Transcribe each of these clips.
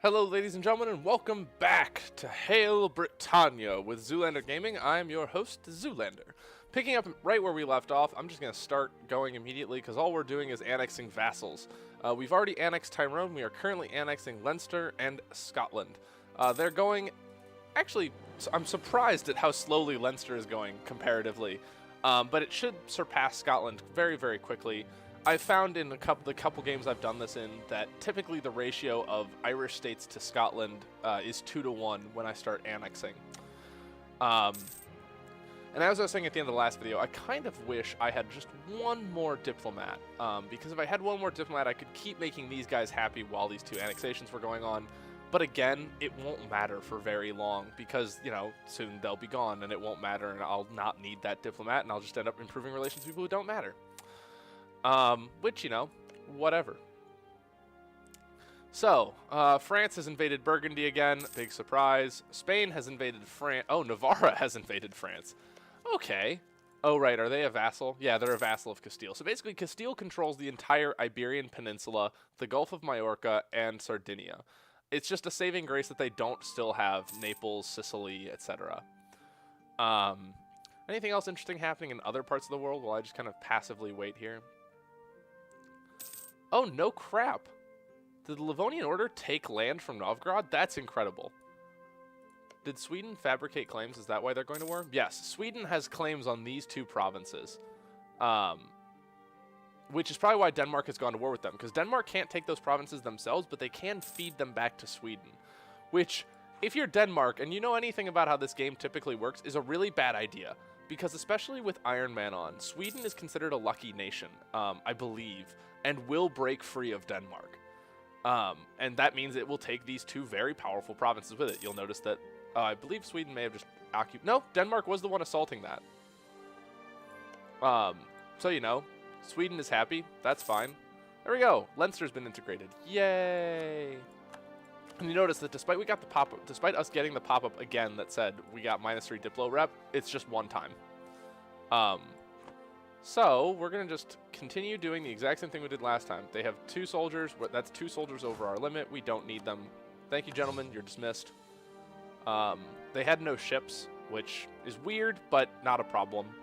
Hello ladies and gentlemen, and welcome back to Hail Britannia with Xoolander Gaming. I'm your host, Xoolander. Picking up right where we left off, I'm just going to start going immediately because all we're doing is annexing vassals. We've already annexed Tyrone, we are currently annexing Leinster and Scotland. They're going... Actually, I'm surprised at how slowly Leinster is going comparatively, but it should surpass Scotland very, very quickly. I've found in the couple games I've done this in that typically the ratio of Irish states to Scotland is 2-to-1 when I start annexing. And as I was saying at the end of the last video, I kind of wish I had just one more diplomat, because if I had one more diplomat, I could keep making these guys happy while these two annexations were going on. But again, it won't matter for very long because, you know, soon they'll be gone and it won't matter and I'll not need that diplomat and I'll just end up improving relations with people who don't matter. Which, you know, whatever. So, France has invaded Burgundy again. Big surprise. Spain has invaded France. Oh, Navarra has invaded France. Okay. Oh, right. Are they a vassal? Yeah, they're a vassal of Castile. So basically, Castile controls the entire Iberian Peninsula, the Gulf of Majorca, and Sardinia. It's just a saving grace that they don't still have Naples, Sicily, etc. Anything else interesting happening in other parts of the world while I just kind of passively wait here? Oh, no crap. Did the Livonian Order take land from Novgorod? That's incredible. Did Sweden fabricate claims? Is that why they're going to war? Yes, Sweden has claims on these two provinces. Which is probably why Denmark has gone to war with them, because Denmark can't take those provinces themselves, but they can feed them back to Sweden. Which, if you're Denmark, and you know anything about how this game typically works, is a really bad idea. Because especially with Iron Man on, Sweden is considered a lucky nation, I believe, and will break free of Denmark. And that means it will take these two very powerful provinces with it. You'll notice that I believe Sweden may have just occupied... No, Denmark was the one assaulting that. So, you know, Sweden is happy. That's fine. There we go. Leinster's been integrated. Yay! And you notice that despite despite us getting the pop-up again that said we got -3 Diplo rep, it's just one time. So we're gonna just continue doing the exact same thing we did last time. They have 2 soldiers. That's 2 soldiers over our limit. We don't need them. Thank you, gentlemen. You're dismissed. They had no ships, which is weird, but not a problem.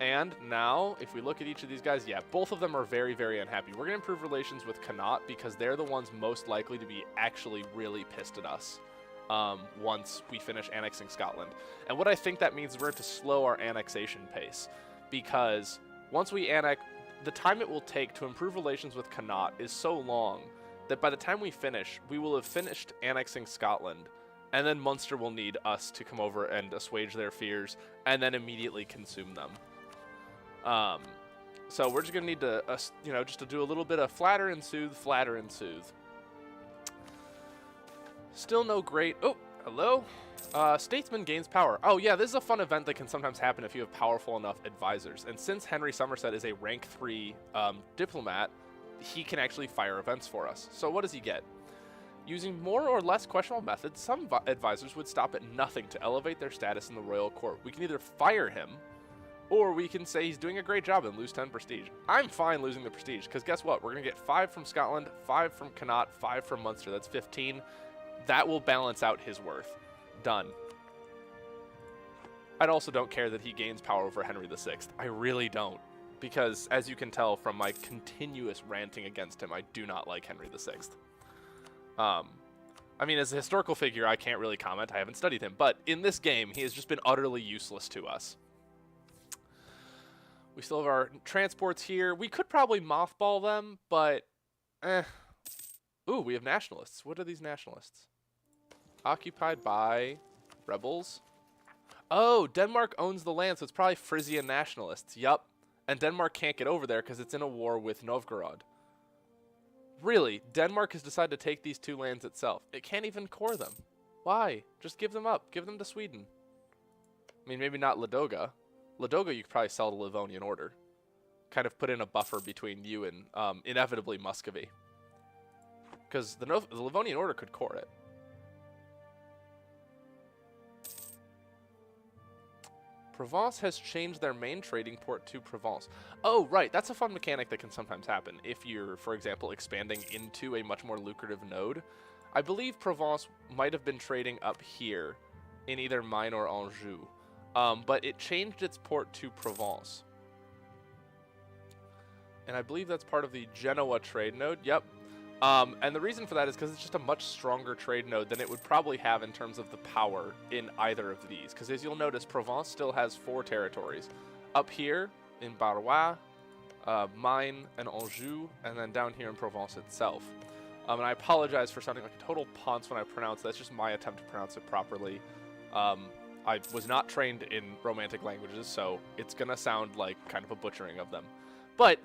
And now, if we look at each of these guys, yeah, both of them are very, very unhappy. We're going to improve relations with Connaught because they're the ones most likely to be actually really pissed at us once we finish annexing Scotland. And what I think that means is we're going to slow our annexation pace because once we annex, the time it will take to improve relations with Connaught is so long that by the time we finish, we will have finished annexing Scotland. And then Munster will need us to come over and assuage their fears and then immediately consume them. So we're just going to need to, you know, just to do a little bit of flatter and soothe, flatter and soothe. Still no great... Oh, hello? Statesman gains power. Oh, yeah, this is a fun event that can sometimes happen if you have powerful enough advisors. And since Henry Somerset is a rank 3 diplomat, he can actually fire events for us. So what does he get? Using more or less questionable methods, some advisors would stop at nothing to elevate their status in the royal court. We can either fire him, or we can say he's doing a great job and lose 10 prestige. I'm fine losing the prestige, because guess what? We're going to get 5 from Scotland, 5 from Connaught, 5 from Munster. That's 15. That will balance out his worth. Done. I also don't care that he gains power over Henry VI. I really don't. Because, as you can tell from my continuous ranting against him, I do not like Henry VI. I mean, as a historical figure, I can't really comment. I haven't studied him. But in this game, he has just been utterly useless to us. We still have our transports here. We could probably mothball them, but Ooh, we have nationalists. What are these nationalists? Occupied by rebels. Oh, Denmark owns the land, so it's probably Frisian nationalists. Yup. And Denmark can't get over there because it's in a war with Novgorod. Really, Denmark has decided to take these 2 lands itself. It can't even core them. Why? Just give them up. Give them to Sweden. I mean, maybe not Ladoga. Ladoga you could probably sell to Livonian Order. Kind of put in a buffer between you and, inevitably, Muscovy. Because the Livonian Order could core it. Provence has changed their main trading port to Provence. Oh, right. That's a fun mechanic that can sometimes happen. If you're, for example, expanding into a much more lucrative node, I believe Provence might have been trading up here in either Maine or Anjou. But it changed its port to Provence. And I believe that's part of the Genoa trade node. Yep. And the reason for that is because it's just a much stronger trade node than it would probably have in terms of the power in either of these. Because as you'll notice, Provence still has 4 territories. Up here in Barrois, Maine, and Anjou, and then down here in Provence itself. And I apologize for sounding like a total ponce when I pronounce that. That's just my attempt to pronounce it properly. I was not trained in Romantic languages, so it's going to sound like kind of a butchering of them. But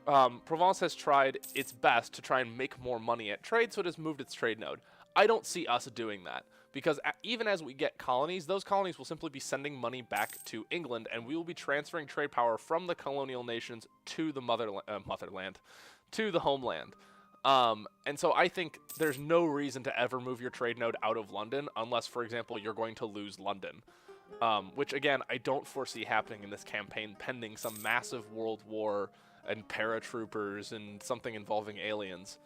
Provence has tried its best to try and make more money at trade, so it has moved its trade node. I don't see us doing that, because even as we get colonies, those colonies will simply be sending money back to England, and we will be transferring trade power from the colonial nations to the motherland, to the homeland. And so I think there's no reason to ever move your trade node out of London unless, for example, you're going to lose London. Which, again, I don't foresee happening in this campaign pending some massive world war and paratroopers and something involving aliens.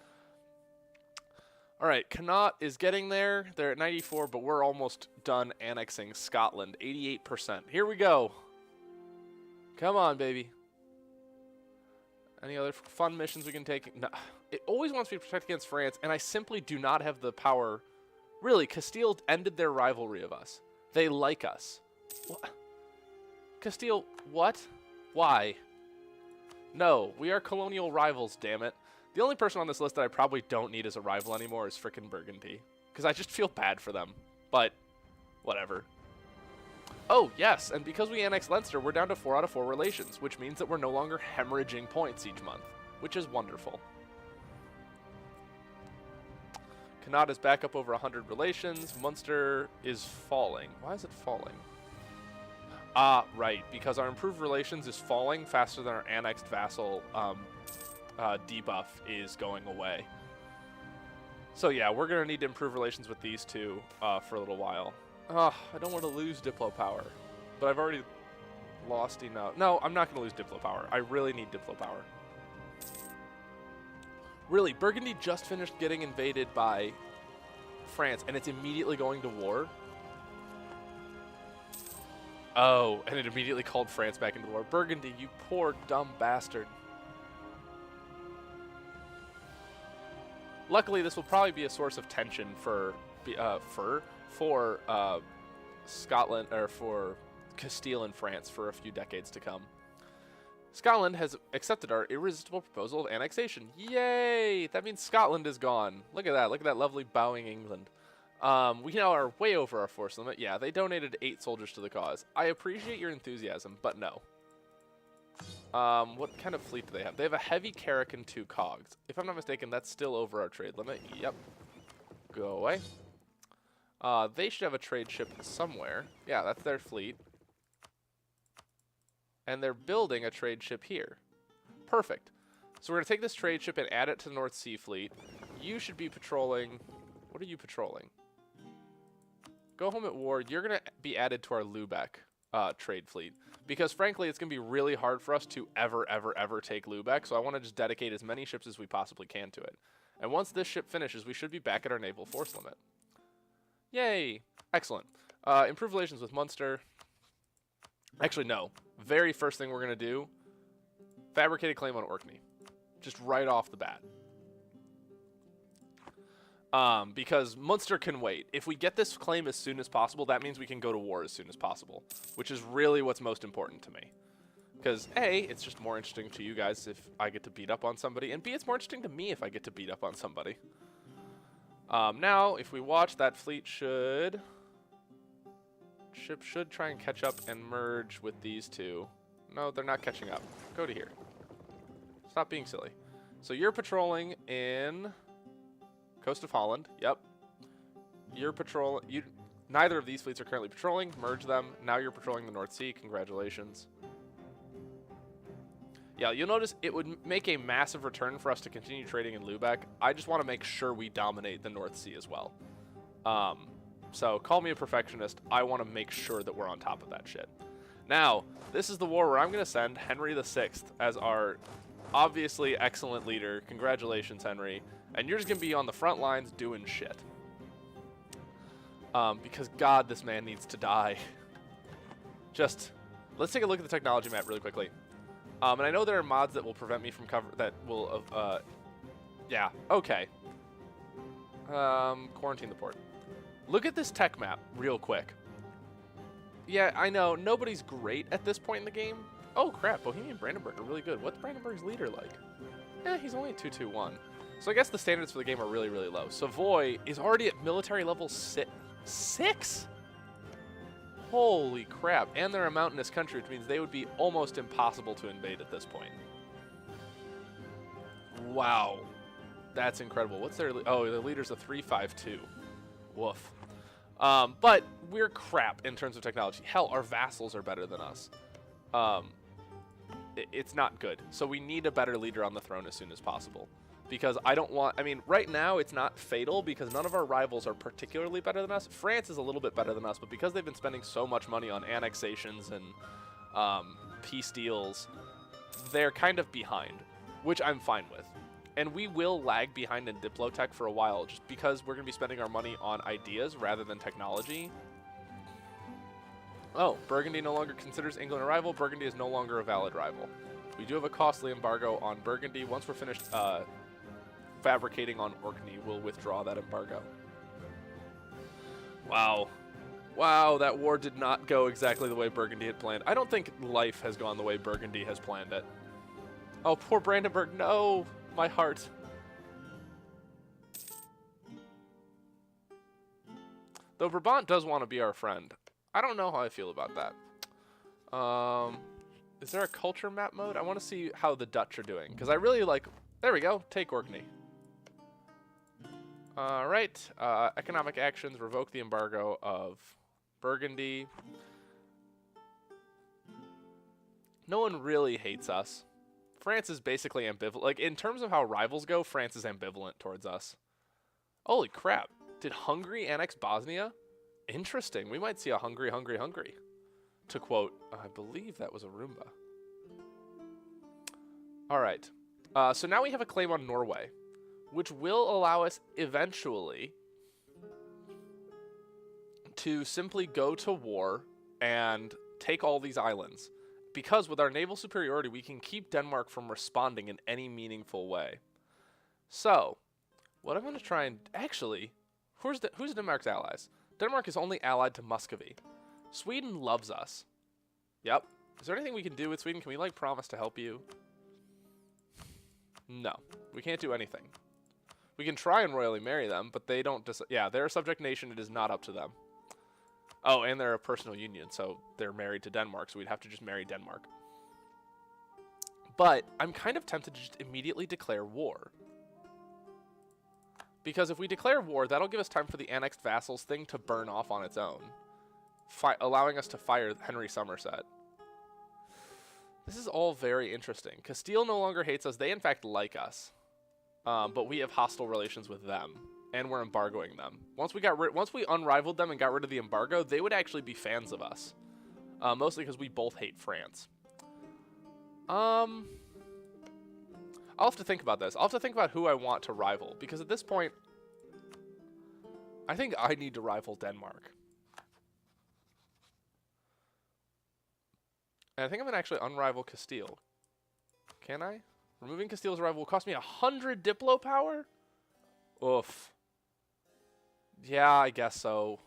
All right, Connaught is getting there. They're at 94, but we're almost done annexing Scotland. 88%. Here we go. Come on, baby. Any other fun missions we can take? No. It always wants me to protect against France, and I simply do not have the power. Really, Castile ended their rivalry of us. They like us. What? Castile, what? Why? No, we are colonial rivals, damn it. The only person on this list that I probably don't need as a rival anymore is frickin' Burgundy, because I just feel bad for them. But, whatever. Oh, yes, and because we annexed Leinster, we're down to 4 out of 4 relations, which means that we're no longer hemorrhaging points each month, which is wonderful. Connaught is back up over 100 relations. Munster is falling. Why is it falling? Ah, right, because our improved relations is falling faster than our annexed vassal debuff is going away. So yeah, we're going to need to improve relations with these two for a little while. I don't want to lose Diplo power, but I've already lost enough. No, I'm not going to lose Diplo power. I really need Diplo power. Really, Burgundy just finished getting invaded by France, and it's immediately going to war. Oh, and it immediately called France back into war. Burgundy, you poor dumb bastard. Luckily, this will probably be a source of tension for Scotland, or for Castile and France for a few decades to come. Scotland has accepted our irresistible proposal of annexation. Yay! That means Scotland is gone. Look at that. Look at that lovely bowing England. We now are way over our force limit. Yeah, they donated 8 soldiers to the cause. I appreciate your enthusiasm, but no. What kind of fleet do they have? They have a heavy Carrack and 2 cogs. If I'm not mistaken, that's still over our trade limit. Yep. Go away. They should have a trade ship somewhere. Yeah, that's their fleet. And they're building a trade ship here. Perfect. So we're going to take this trade ship and add it to the North Sea Fleet. You should be patrolling... What are you patrolling? Go home at war. You're going to be added to our Lubeck trade fleet. Because frankly, it's going to be really hard for us to ever take Lubeck. So I want to just dedicate as many ships as we possibly can to it. And once this ship finishes, we should be back at our naval force limit. Yay! Excellent. Improve relations with Munster. Actually, no. Very first thing we're going to do, fabricated claim on Orkney. Just right off the bat. Because Munster can wait. If we get this claim as soon as possible, that means we can go to war as soon as possible, which is really what's most important to me. Because A, it's just more interesting to you guys if I get to beat up on somebody, and B, it's more interesting to me if I get to beat up on somebody. Now, if we watch, that fleet should try and catch up and merge with these two. No, they're not catching up. Go to here. Stop being silly. So you're patrolling in coast of Holland. Yep. You're patrolling. Neither of these fleets are currently patrolling. Merge them. Now you're patrolling the North Sea. Congratulations. Yeah, you'll notice it would make a massive return for us to continue trading in Lubeck. I just want to make sure we dominate the North Sea as well. So call me a perfectionist. I want to make sure that we're on top of that shit. Now, this is the war where I'm going to send Henry VI as our obviously excellent leader. Congratulations, Henry. And you're just going to be on the front lines doing shit. Because, God, this man needs to die. Just, let's take a look at the technology map really quickly. And I know there are mods that will prevent me from that will, yeah, okay. Quarantine the port. Look at this tech map real quick. Yeah, I know, nobody's great at this point in the game. Oh, crap, Bohemian and Brandenburg are really good. What's Brandenburg's leader like? Eh, he's only 221. So I guess the standards for the game are really, really low. Savoy is already at military level 6? Holy crap. And they're a mountainous country, which means they would be almost impossible to invade at this point. Wow. That's incredible. What's their... Oh, the leader's a 352. Woof. But we're crap in terms of technology. Hell, our vassals are better than us. It's not good. So we need a better leader on the throne as soon as possible. Because I don't want... I mean, right now it's not fatal because none of our rivals are particularly better than us. France is a little bit better than us, but because they've been spending so much money on annexations and peace deals, they're kind of behind, which I'm fine with. And we will lag behind in Diplotech for a while just because we're going to be spending our money on ideas rather than technology. Oh, Burgundy no longer considers England a rival. Burgundy is no longer a valid rival. We do have a costly embargo on Burgundy. Once we're finished fabricating on Orkney, we'll withdraw that embargo. Wow. Wow, that war did not go exactly the way Burgundy had planned. I don't think life has gone the way Burgundy has planned it. Oh, poor Brandenburg. No, my heart. Though Brabant does want to be our friend. I don't know how I feel about that. Is there a culture map mode? I want to see how the Dutch are doing. Because I really like... There we go. Take Orkney. Alright. Economic actions. Revoke the embargo of Burgundy. No one really hates us. France is basically ambivalent. Like, in terms of how rivals go, France is ambivalent towards us. Holy crap. Did Hungary annex Bosnia? Interesting. We might see a Hungary. To quote, I believe that was a Roomba. Alright. So now we have a claim on Norway, which will allow us eventually to simply go to war and take all these islands. Because with our naval superiority, we can keep Denmark from responding in any meaningful way. So, what I'm going to try and... Actually, who's Denmark's allies? Denmark is only allied to Muscovy. Sweden loves us. Yep. Is there anything we can do with Sweden? Can we, like, promise to help you? No. We can't do anything. We can try and royally marry them, but they don't... Yeah, they're a subject nation. It is not up to them. Oh, and they're a personal union, so they're married to Denmark, so we'd have to just marry Denmark. But I'm kind of tempted to just immediately declare war. Because if we declare war, that'll give us time for the annexed vassals thing to burn off on its own, allowing us to fire Henry Somerset. This is all very interesting. Castile no longer hates us. They, in fact, like us. But we have hostile relations with them. And we're embargoing them. Once we unrivaled them and got rid of the embargo, they would actually be fans of us. Mostly because we both hate France. I'll have to think about this. I'll have to think about who I want to rival. Because at this point, I think I need to rival Denmark. And I think I'm going to actually unrival Castile. Can I? Removing Castile's rival will cost me 100 Diplo power? Oof. Yeah, I guess so.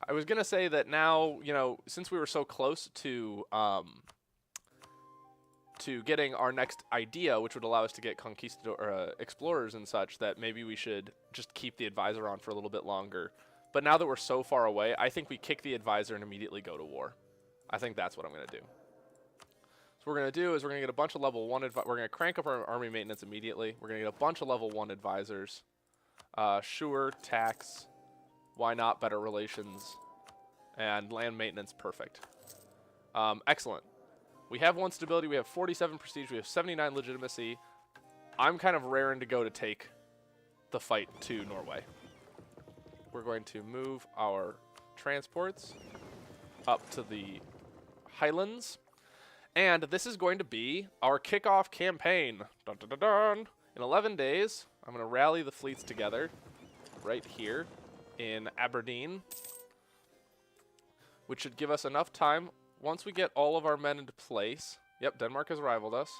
I was going to say that now, you know, since we were so close to getting our next idea, which would allow us to get conquistador explorers and such, that maybe we should just keep the advisor on for a little bit longer. But now that we're so far away, I think we kick the advisor and immediately go to war. I think that's what I'm going to do. So what we're going to do is we're going to get a bunch of level 1 we're going to crank up our army maintenance immediately. We're going to get a bunch of level 1 advisors. Sure, tax, why not, better relations, and land maintenance, perfect. Excellent. We have 1 stability, we have 47 prestige, we have 79 legitimacy. I'm kind of raring to go to take the fight to Norway. We're going to move our transports up to the Highlands. And this is going to be our kickoff campaign. Dun, dun, dun, dun. In 11 days, I'm going to rally the fleets together right here in Aberdeen, which should give us enough time once we get all of our men into place. Yep, Denmark has rivaled us.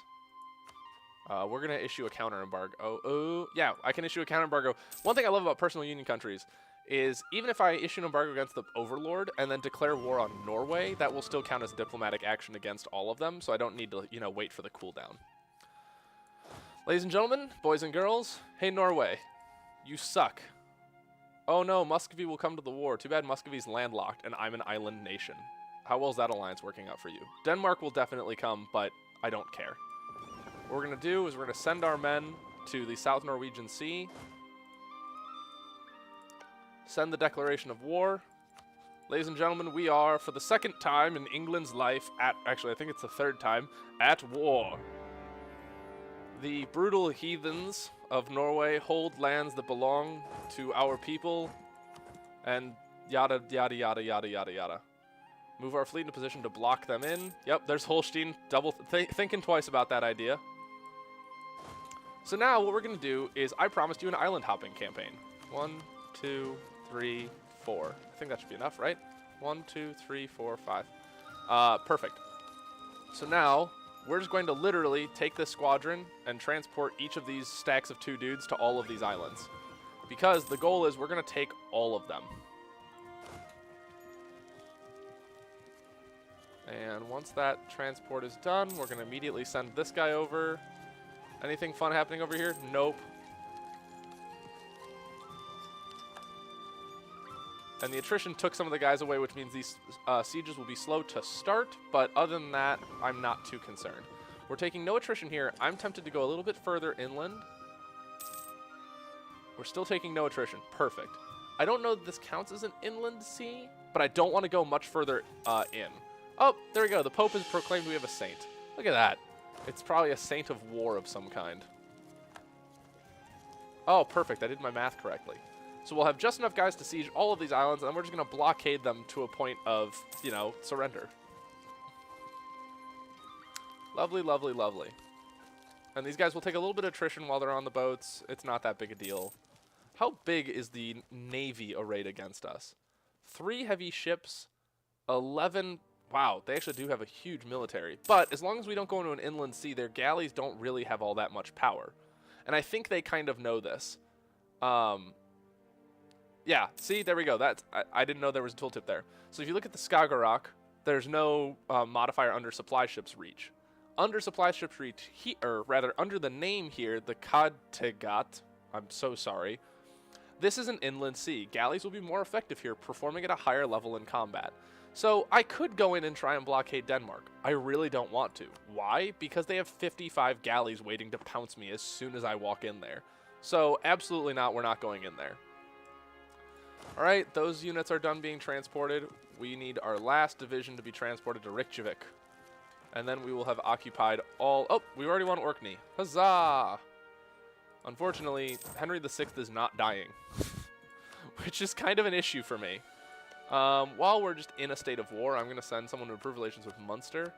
We're going to issue a counter embargo. Oh, yeah, I can issue a counter embargo. One thing I love about personal union countries is even if I issue an embargo against the overlord and then declare war on Norway, that will still count as diplomatic action against all of them, so I don't need to, you know, wait for the cooldown. Ladies and gentlemen, boys and girls, hey Norway, you suck. Oh no, Muscovy will come to the war. Too bad Muscovy's landlocked and I'm an island nation. How well is that alliance working out for you? Denmark will definitely come, but I don't care. What we're going to do is we're going to send our men to the South Norwegian Sea. Send the declaration of war. Ladies and gentlemen, we are, for the second time in England's life, actually I think it's the third time, at war. The brutal heathens of Norway hold lands that belong to our people, and yada, yada, yada, yada, yada, yada. Move our fleet into position to block them in. Yep, there's Holstein. Thinking twice about that idea. So now what we're going to do is I promised you an island hopping campaign. 1, 2, 3, 4. I think that should be enough, right? 1, 2, 3, 4, 5. Perfect. So now we're just going to literally take this squadron and transport each of these stacks of 2 dudes to all of these islands. Because the goal is we're going to take all of them. And once that transport is done, we're going to immediately send this guy over. Anything fun happening over here? Nope. And the attrition took some of the guys away, which means these sieges will be slow to start. But other than that, I'm not too concerned. We're taking no attrition here. I'm tempted to go a little bit further inland. We're still taking no attrition. Perfect. I don't know that this counts as an inland sea, but I don't want to go much further in. Oh, there we go. The Pope has proclaimed we have a saint. Look at that. It's probably a saint of war of some kind. Oh, perfect. I did my math correctly. So we'll have just enough guys to siege all of these islands, and then we're just going to blockade them to a point of, you know, surrender. Lovely, lovely, lovely. And these guys will take a little bit of attrition while they're on the boats. It's not that big a deal. How big is the navy arrayed against us? 3 heavy ships, 11... Wow, they actually do have a huge military. But as long as we don't go into an inland sea, their galleys don't really have all that much power. And I think they kind of know this. Yeah, see, there we go. I didn't know there was a tooltip there. So if you look at the Skagerrak, there's no modifier under supply ships reach. Under supply ships reach, or rather under the name here, the Kattegat, I'm so sorry, this is an inland sea. Galleys will be more effective here, performing at a higher level in combat. So I could go in and try and blockade Denmark. I really don't want to. Why? Because they have 55 galleys waiting to pounce me as soon as I walk in there. So absolutely not, we're not going in there. All right, those units are done being transported. We need our last division to be transported to Reykjavik. And then we will have occupied all... Oh, we already won Orkney. Huzzah! Unfortunately, Henry VI is not dying, which is kind of an issue for me. While we're just in a state of war, I'm going to send someone to improve relations with Munster.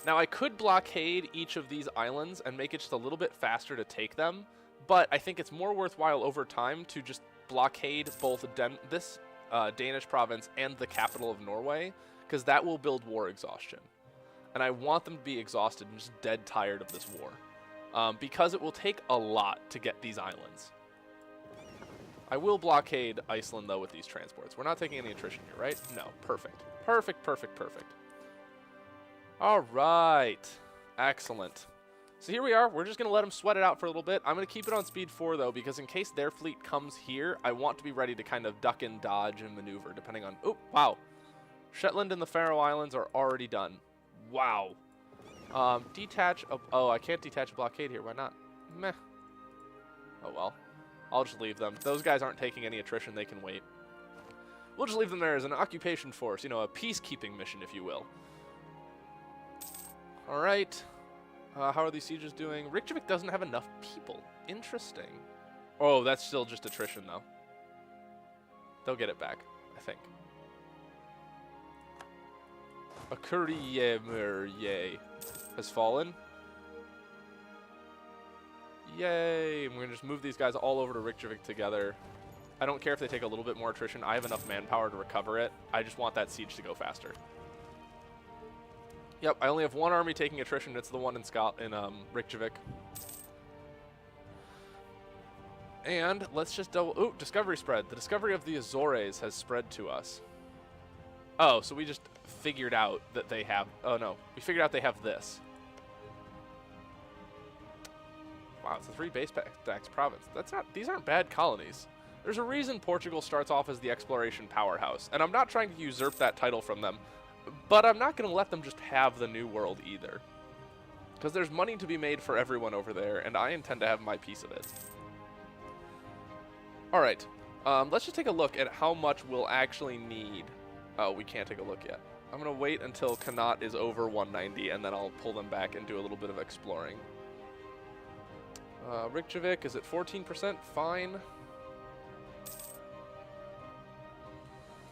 Now, I could blockade each of these islands and make it just a little bit faster to take them, but I think it's more worthwhile over time to just blockade both this Danish province and the capital of Norway, because that will build war exhaustion. And I want them to be exhausted and just dead tired of this war. Because it will take a lot to get these islands. I will blockade Iceland, though, with these transports. We're not taking any attrition here, right? No. Perfect. Perfect, perfect, perfect. All right. Excellent. So here we are. We're just going to let them sweat it out for a little bit. I'm going to keep it on speed 4, though, because in case their fleet comes here, I want to be ready to kind of duck and dodge and maneuver, depending on... Oh, wow. Shetland and the Faroe Islands are already done. Wow. Detach... Oh, I can't detach a blockade here. Why not? Meh. Oh, well. I'll just leave them. Those guys aren't taking any attrition. They can wait. We'll just leave them there as an occupation force. You know, a peacekeeping mission, if you will. All right. How are these sieges doing? Reykjavik doesn't have enough people. Interesting. Oh, that's still just attrition, though. They'll get it back. I think. A courier has fallen. Yay! And we're gonna just move these guys all over to Reykjavik together. I don't care if they take a little bit more attrition. I have enough manpower to recover it. I just want that siege to go faster. Yep, I only have one army taking attrition. It's the one in Reykjavik. And let's just double... Ooh, discovery spread. The discovery of the Azores has spread to us. Oh, so we just figured out that they have... Oh, no. We figured out they have this. Wow, it's a 3 base tax province. That's not... These aren't bad colonies. There's a reason Portugal starts off as the exploration powerhouse. And I'm not trying to usurp that title from them. But I'm not going to let them just have the New World either. Because there's money to be made for everyone over there, and I intend to have my piece of it. Alright, let's just take a look at how much we'll actually need. Oh, we can't take a look yet. I'm going to wait until Connaught is over 190, and then I'll pull them back and do a little bit of exploring. Reykjavik is at 14%, fine.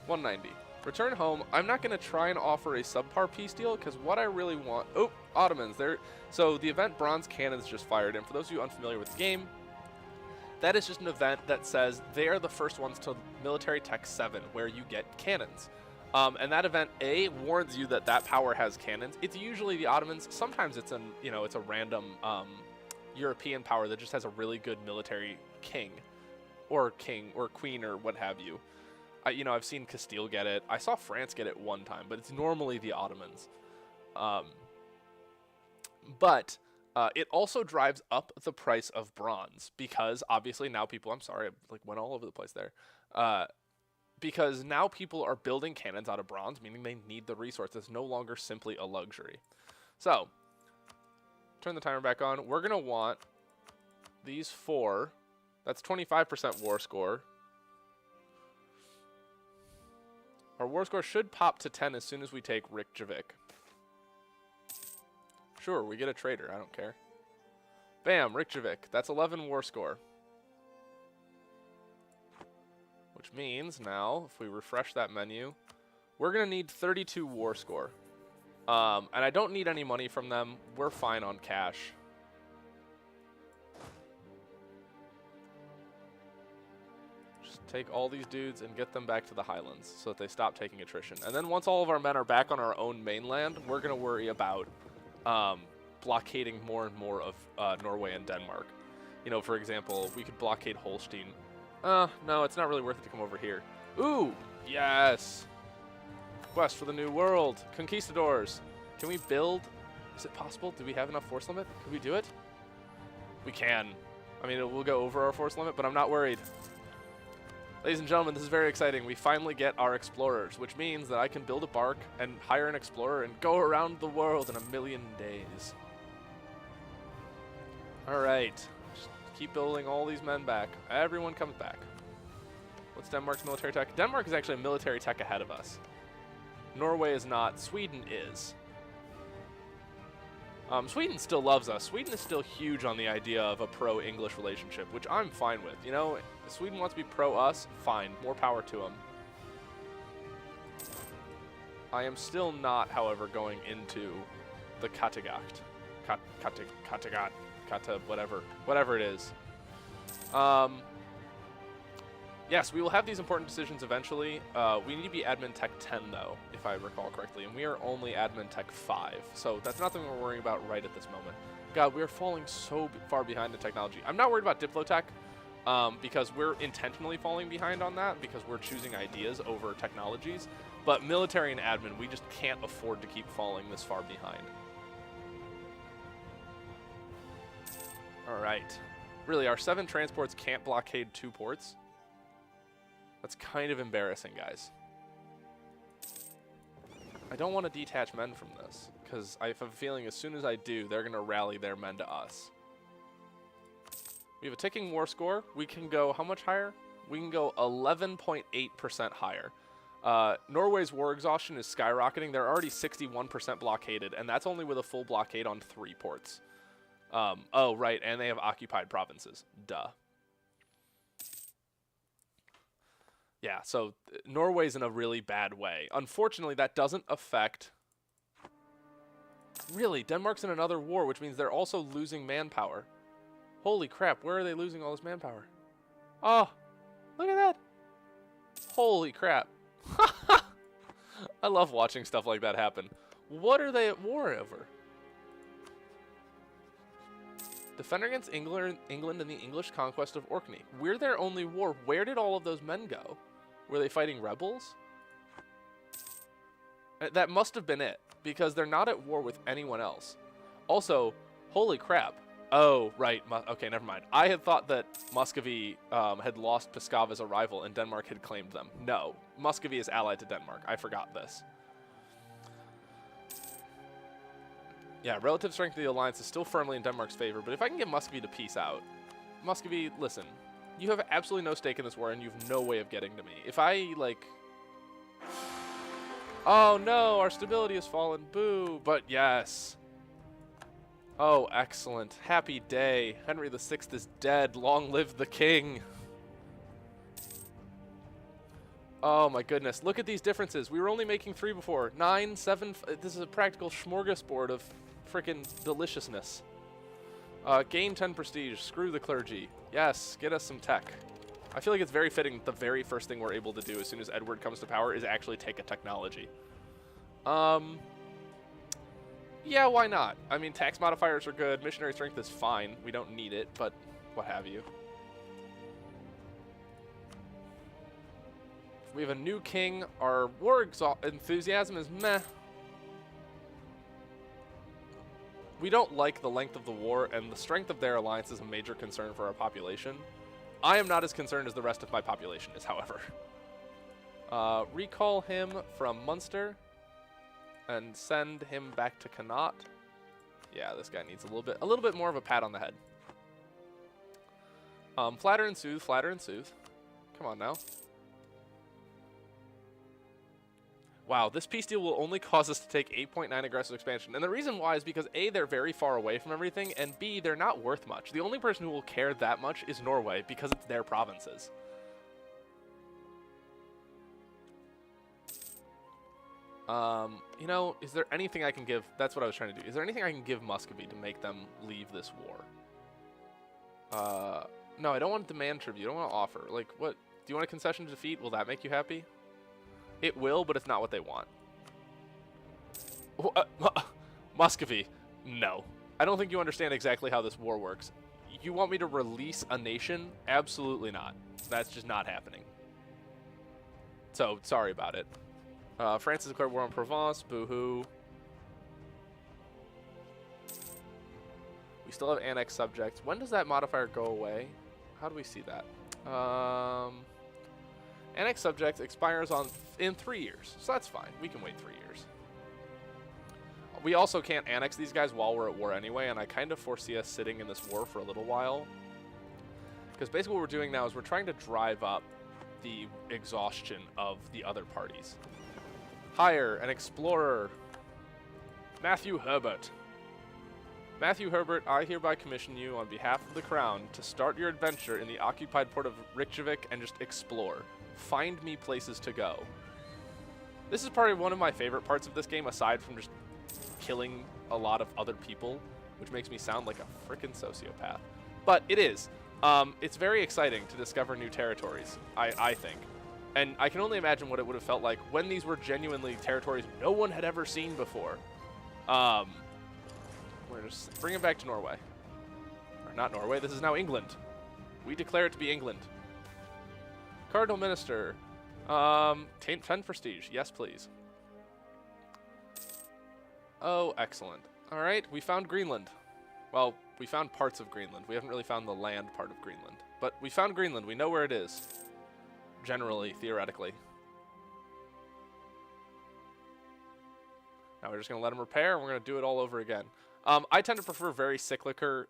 190. Return home. I'm not going to try and offer a subpar peace deal, because what I really want... Oh, Ottomans. So the event Bronze Cannons just fired, and for those of you unfamiliar with the game, that is just an event that says they are the first ones to Military Tech 7, where you get cannons. And that event, A, warns you that that power has cannons. It's usually the Ottomans. Sometimes it's it's a random European power that just has a really good military king or queen or what have you. I've seen Castile get it. I saw France get it one time, but it's normally the Ottomans. But it also drives up the price of bronze because obviously now people, I'm sorry, I went all over the place there. Because now people are building cannons out of bronze, meaning they need the resource. It's no longer simply a luxury. So, turn the timer back on. We're going to want these 4. That's 25% war score. Our war score should pop to 10 as soon as we take Reykjavik. Sure, we get a trader. I don't care. Bam, Reykjavik. That's 11 war score. Which means now, if we refresh that menu, we're going to need 32 war score. And I don't need any money from them. We're fine on cash. Just take all these dudes and get them back to the Highlands so that they stop taking attrition. And then once all of our men are back on our own mainland, we're going to worry about blockading more and more of Norway and Denmark. For example, we could blockade Holstein. No, it's not really worth it to come over here. Ooh, yes. Quest for the New World. Conquistadors. Can we build? Is it possible? Do we have enough force limit? Could we do it? We can. I mean, it will go over our force limit, but I'm not worried. Ladies and gentlemen, this is very exciting. We finally get our explorers, which means that I can build a bark and hire an explorer and go around the world in a million days. All right. Just keep building all these men back. Everyone comes back. What's Denmark's military tech? Denmark is actually a military tech ahead of us. Norway is not. Sweden is. Sweden still loves us. Sweden is still huge on the idea of a pro-English relationship, which I'm fine with. If Sweden wants to be pro-us, fine. More power to them. I am still not, however, going into the Kattegat. Kattegat. Whatever it is. Yes, we will have these important decisions eventually. We need to be admin tech 10, though, if I recall correctly, and we are only admin tech 5, so that's not something we're worrying about right at this moment. God, we are falling so far behind in technology. I'm not worried about Diplotech, because we're intentionally falling behind on that, because we're choosing ideas over technologies, but military and admin, we just can't afford to keep falling this far behind. All right. Really, our 7 transports can't blockade 2 ports? That's kind of embarrassing, guys. I don't want to detach men from this, because I have a feeling as soon as I do, they're going to rally their men to us. We have a ticking war score. We can go how much higher? We can go 11.8% higher. Norway's war exhaustion is skyrocketing. They're already 61% blockaded, and that's only with a full blockade on 3 ports. Oh, right, and they have occupied provinces. Duh. Yeah, so Norway's in a really bad way. Unfortunately, that doesn't affect... Really, Denmark's in another war, which means they're also losing manpower. Holy crap, where are they losing all this manpower? Oh, look at that. Holy crap. I love watching stuff like that happen. What are they at war over? Defender against England in the English conquest of Orkney. We're their only war. Where did all of those men go? Were they fighting rebels? That must have been it, because they're not at war with anyone else. Also, holy crap. Oh, right. Okay, never mind. I had thought that Muscovy had lost Pskov as a rival and Denmark had claimed them. No, Muscovy is allied to Denmark. I forgot this. Yeah, relative strength of the alliance is still firmly in Denmark's favor, but if I can get Muscovy to peace out... Muscovy, listen. You have absolutely no stake in this war, and you have no way of getting to me. If I, like... Oh, no, our stability has fallen. Boo. But yes. Oh, excellent. Happy day. Henry VI is dead. Long live the king. Oh, my goodness. Look at these differences. We were only making 3 before. 9, 7... This is a practical smorgasbord of freaking deliciousness. Gain 10 prestige. Screw the clergy. Yes, get us some tech. I feel like it's very fitting that the very first thing we're able to do as soon as Edward comes to power is actually take a technology. Yeah, why not? I mean, tax modifiers are good. Missionary strength is fine. We don't need it, but what have you. We have a new king. Our war enthusiasm is meh. We don't like the length of the war, and the strength of their alliance is a major concern for our population. I am not as concerned as the rest of my population is, however. Recall him from Munster and send him back to Connaught. Yeah, this guy needs a little bit more of a pat on the head. Flatter and soothe, flatter and soothe. Come on now. Wow, this peace deal will only cause us to take 8.9 aggressive expansion. And the reason why is because A, they're very far away from everything, and B, they're not worth much. The only person who will care that much is Norway, because it's their provinces. You know, is there anything I can give? That's what I was trying to do. Is there anything I can give Muscovy to make them leave this war? No, I don't want to demand tribute. I don't want to offer. Like, what? Do you want a concession to defeat? Will that make you happy? It will, but it's not what they want. Muscovy, no. I don't think you understand exactly how this war works. You want me to release a nation? Absolutely not. That's just not happening. So, sorry about it. France has declared war on Provence. Boo-hoo. We still have annexed subjects. When does that modifier go away? How do we see that? Annexed subject expires in 3 years, so that's fine. We can wait 3 years. We also can't annex these guys while we're at war anyway, and I kind of foresee us sitting in this war for a little while. Because basically what we're doing now is we're trying to drive up the exhaustion of the other parties. Hire an explorer. Matthew Herbert. Matthew Herbert, I hereby commission you on behalf of the Crown to start your adventure in the occupied port of Reykjavik and just explore. Find me places to go. This is probably one of my favorite parts of this game, aside from just killing a lot of other people, which makes me sound like a frickin' sociopath. But it is. It's very exciting to discover new territories, I think. And I can only imagine what it would have felt like when these were genuinely territories no one had ever seen before. We're just bring it back to Norway. Or not Norway, this is now England. We declare it to be England. Cardinal Minister. 10 prestige. Yes, please. Oh, excellent. All right, we found Greenland. Well, we found parts of Greenland. We haven't really found the land part of Greenland. But we found Greenland. We know where it is. Generally, theoretically. Now we're just going to let them repair, and we're going to do it all over again. I tend to prefer very cyclical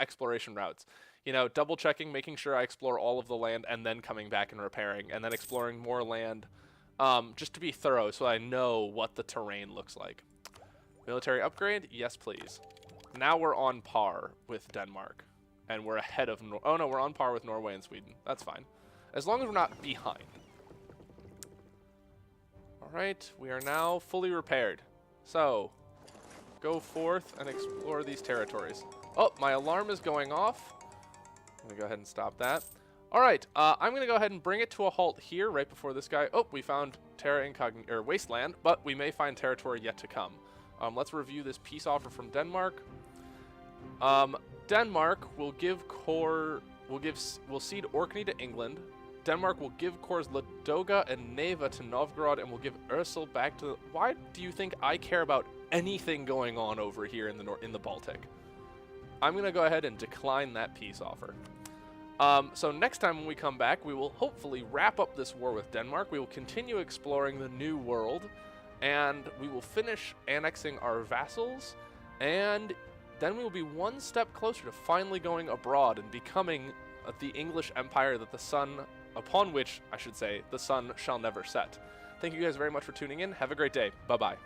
exploration routes. You know, double checking, making sure I explore all of the land, and then coming back and repairing, and then exploring more land, just to be thorough so I know what the terrain looks like. Military upgrade? Yes, please. Now we're on par with Denmark, and we're ahead of... oh, no, we're on par with Norway and Sweden. That's fine. as long as we're not behind. Alright, we are now fully repaired. So, go forth and explore these territories. Oh, my alarm is going off. I'm going to go ahead and stop that. Alright, I'm going to go ahead and bring it to a halt here right before this guy. Oh, we found Terra Incognita, or Wasteland, but we may find territory yet to come. Let's review this peace offer from Denmark. Denmark will give will cede Orkney to England. Denmark will give cores Ladoga and Neva to Novgorod, and will give Ursel back to. Why do you think I care about anything going on over here in the Baltic? I'm gonna go ahead and decline that peace offer. So next time when we come back, we will hopefully wrap up this war with Denmark. We will continue exploring the New World, and we will finish annexing our vassals, and then we will be one step closer to finally going abroad and becoming the English empire that the sun, upon which, I should say, the sun shall never set. Thank you guys very much for tuning in. Have a great day. Bye-bye.